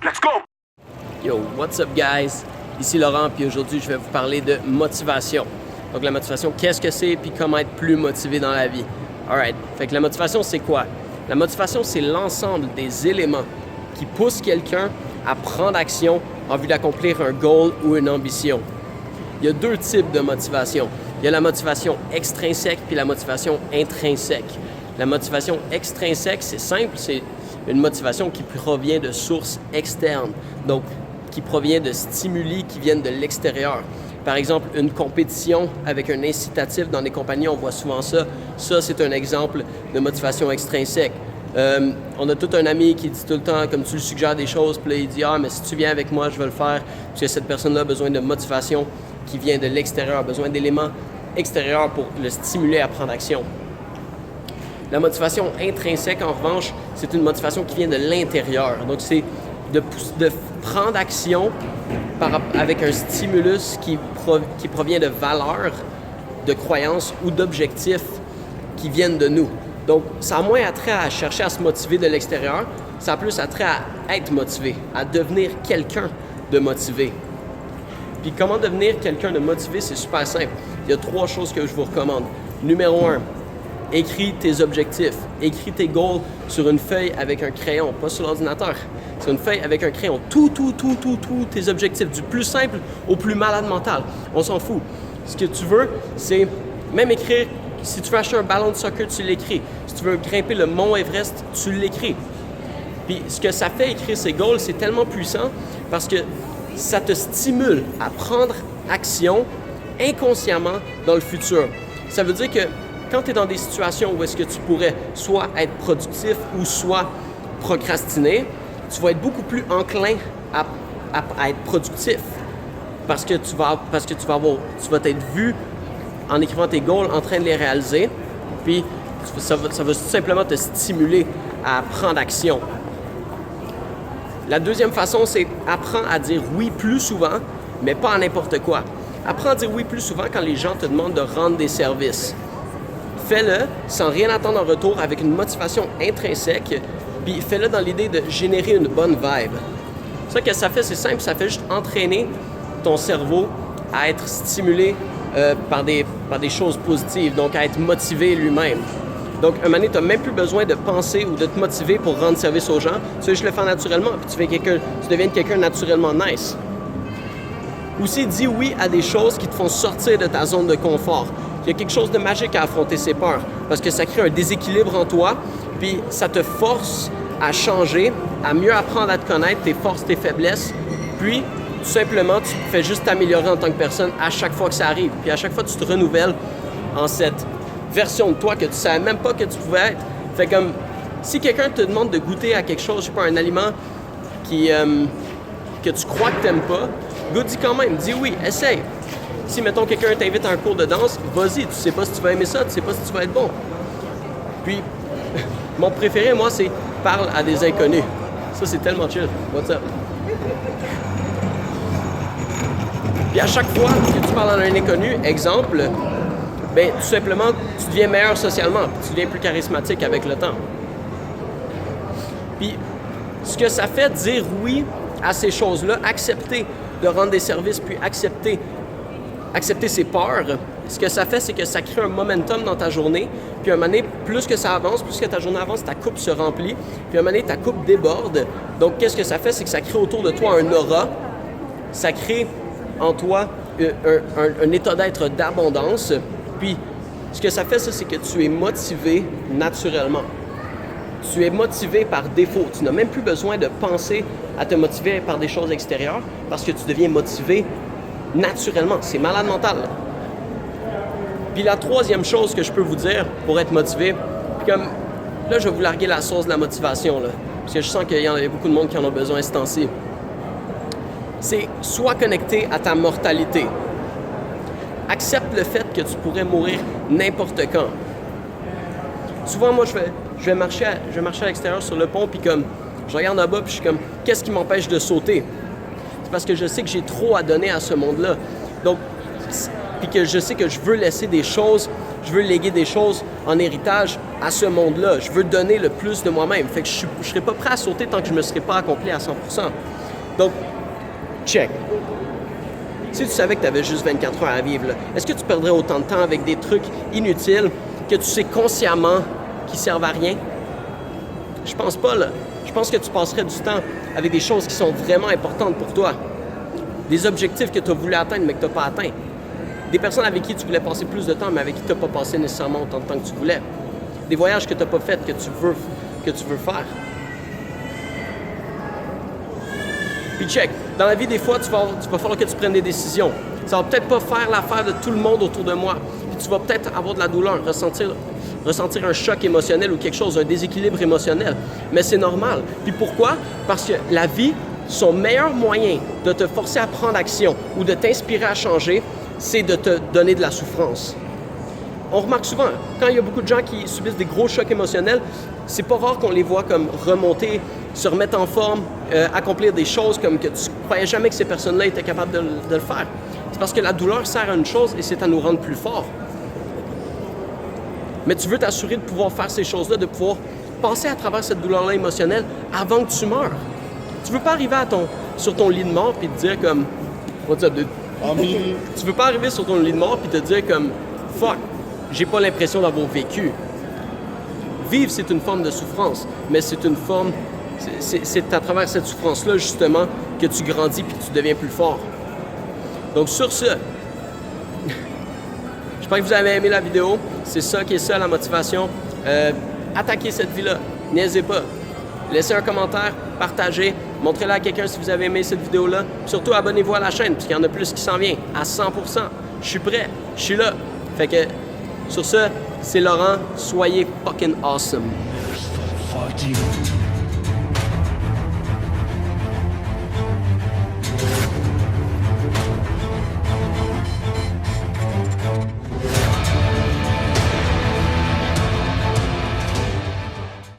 Let's go! Yo, what's up guys? Ici Laurent, puis aujourd'hui je vais vous parler de motivation. Donc la motivation, qu'est-ce que c'est, puis comment être plus motivé dans la vie. Alright, fait que la motivation c'est quoi? La motivation c'est l'ensemble des éléments qui poussent quelqu'un à prendre action en vue d'accomplir un goal ou une ambition. Il y a deux types de motivation. Il y a la motivation extrinsèque puis la motivation intrinsèque. La motivation extrinsèque, c'est simple, c'est une motivation qui provient de sources externes, donc qui provient de stimuli qui viennent de l'extérieur. Par exemple, une compétition avec un incitatif dans les compagnies, on voit souvent ça. Ça, c'est un exemple de motivation extrinsèque. On a tout un ami qui dit tout le temps, comme tu lui suggères des choses, puis là, il dit « Ah, mais si tu viens avec moi, je vais le faire. » Parce que cette personne-là a besoin de motivation qui vient de l'extérieur, a besoin d'éléments extérieurs pour le stimuler à prendre action. La motivation intrinsèque, en revanche, c'est une motivation qui vient de l'intérieur. Donc, c'est de prendre action avec un stimulus qui provient de valeurs, de croyances ou d'objectifs qui viennent de nous. Donc, ça a moins attrait à chercher à se motiver de l'extérieur, ça a plus attrait à être motivé, à devenir quelqu'un de motivé. Puis comment devenir quelqu'un de motivé, c'est super simple. Il y a 3 choses que je vous recommande. Numéro 1, écris tes objectifs. Écris tes goals sur une feuille avec un crayon, pas sur l'ordinateur. Sur une feuille avec un crayon. Tous tes objectifs, du plus simple au plus malade mental. On s'en fout. Ce que tu veux, c'est même écrire, si tu veux acheter un ballon de soccer, tu l'écris. Si tu veux grimper le mont Everest, tu l'écris. Puis ce que ça fait écrire ces goals, c'est tellement puissant parce que ça te stimule à prendre action inconsciemment dans le futur. Ça veut dire que quand tu es dans des situations où est-ce que tu pourrais soit être productif ou soit procrastiner, tu vas être beaucoup plus enclin à être productif parce que tu vas t'être vu en écrivant tes goals en train de les réaliser, puis ça va tout simplement te stimuler à prendre action. La deuxième façon, c'est apprends à dire oui plus souvent, mais pas à n'importe quoi. Apprends à dire oui plus souvent quand les gens te demandent de rendre des services. Fais-le sans rien attendre en retour avec une motivation intrinsèque, puis fais-le dans l'idée de générer une bonne vibe. Ça que ça fait, c'est simple, ça fait juste entraîner ton cerveau à être stimulé par des choses positives, donc à être motivé lui-même. Donc, un moment donné, tu n'as même plus besoin de penser ou de te motiver pour rendre service aux gens. Tu veux juste le faire naturellement, puis tu deviens quelqu'un naturellement nice. Aussi, dis oui à des choses qui te font sortir de ta zone de confort. Il y a quelque chose de magique à affronter ses peurs, parce que ça crée un déséquilibre en toi, puis ça te force à changer, à mieux apprendre à te connaître, tes forces, tes faiblesses, puis tout simplement, tu fais juste t'améliorer en tant que personne à chaque fois que ça arrive, puis à chaque fois, tu te renouvelles en cette version de toi que tu ne savais même pas que tu pouvais être. Fait comme, si quelqu'un te demande de goûter à quelque chose, je sais pas, un aliment que tu crois que tu n'aimes pas, goûte-y quand même, dis oui, essaye. Si, mettons, quelqu'un t'invite à un cours de danse, vas-y, tu sais pas si tu vas aimer ça, tu sais pas si tu vas être bon. Puis, mon préféré, moi, c'est parle à des inconnus. Ça, c'est tellement chill. What's up? Puis à chaque fois que tu parles à un inconnu, exemple, ben tout simplement, tu deviens meilleur socialement, puis tu deviens plus charismatique avec le temps. Puis, ce que ça fait dire oui à ces choses-là, accepter de rendre des services, puis accepter ses peurs, ce que ça fait, c'est que ça crée un momentum dans ta journée, puis à un moment donné, plus que ça avance, plus que ta journée avance, ta coupe se remplit, puis à un moment donné, ta coupe déborde. Donc, qu'est-ce que ça fait? C'est que ça crée autour de toi un aura, ça crée en toi un état d'être d'abondance, puis ce que ça fait, ça, c'est que tu es motivé naturellement. Tu es motivé par défaut. Tu n'as même plus besoin de penser à te motiver par des choses extérieures parce que tu deviens motivé naturellement. C'est malade mental. Puis la troisième chose que je peux vous dire pour être motivé, puis comme là, je vais vous larguer la sauce de la motivation, là, parce que je sens qu'il y a beaucoup de monde qui en a besoin ce temps-ci. C'est sois connecté à ta mortalité. Accepte le fait que tu pourrais mourir n'importe quand. Souvent, moi, je vais marcher à l'extérieur sur le pont, puis comme, je regarde en bas, puis je suis comme, qu'est-ce qui m'empêche de sauter? C'est parce que je sais que j'ai trop à donner à ce monde-là. Donc, puis que je sais que je veux laisser des choses, je veux léguer des choses en héritage à ce monde-là. Je veux donner le plus de moi-même. Fait que je ne serai pas prêt à sauter tant que je ne me serai pas accompli à 100%. Donc, check. Si tu savais que tu avais juste 24 heures à vivre, est-ce que tu perdrais autant de temps avec des trucs inutiles que tu sais consciemment qui servent à rien? Je pense pas, là. Je pense que tu passerais du temps avec des choses qui sont vraiment importantes pour toi. Des objectifs que tu as voulu atteindre mais que tu n'as pas atteint. Des personnes avec qui tu voulais passer plus de temps mais avec qui tu n'as pas passé nécessairement autant de temps que tu voulais. Des voyages que tu n'as pas fait que tu veux faire. Puis check, dans la vie, des fois, tu vas falloir que tu prennes des décisions. Ça va peut-être pas faire l'affaire de tout le monde autour de moi. Puis tu vas peut-être avoir de la douleur, ressentir un choc émotionnel ou quelque chose, un déséquilibre émotionnel. Mais c'est normal. Puis pourquoi? Parce que la vie, son meilleur moyen de te forcer à prendre action ou de t'inspirer à changer, c'est de te donner de la souffrance. On remarque souvent, quand il y a beaucoup de gens qui subissent des gros chocs émotionnels, c'est pas rare qu'on les voit comme remonter, se remettre en forme, accomplir des choses comme que tu croyais jamais que ces personnes-là étaient capables de le faire. C'est parce que la douleur sert à une chose et c'est à nous rendre plus forts. Mais tu veux t'assurer de pouvoir faire ces choses-là, de pouvoir passer à travers cette douleur-là émotionnelle avant que tu meurs. Tu veux pas arriver sur ton lit de mort et te dire comme « What's up, dude? » Tu veux pas arriver sur ton lit de mort et te dire comme « Fuck, j'ai pas l'impression d'avoir vécu. » Vivre, c'est une forme de souffrance, mais c'est une forme... C'est à travers cette souffrance-là, justement, que tu grandis et que tu deviens plus fort. Donc, sur ce, j'espère que vous avez aimé la vidéo. C'est ça qui est ça, la motivation. Attaquez cette vie-là. Niaisez pas. Laissez un commentaire, partagez, montrez-la à quelqu'un si vous avez aimé cette vidéo-là. Surtout, abonnez-vous à la chaîne, puisqu'il y en a plus qui s'en vient, à 100%. Je suis prêt, je suis là. Fait que, sur ce, c'est Laurent. Soyez fucking awesome.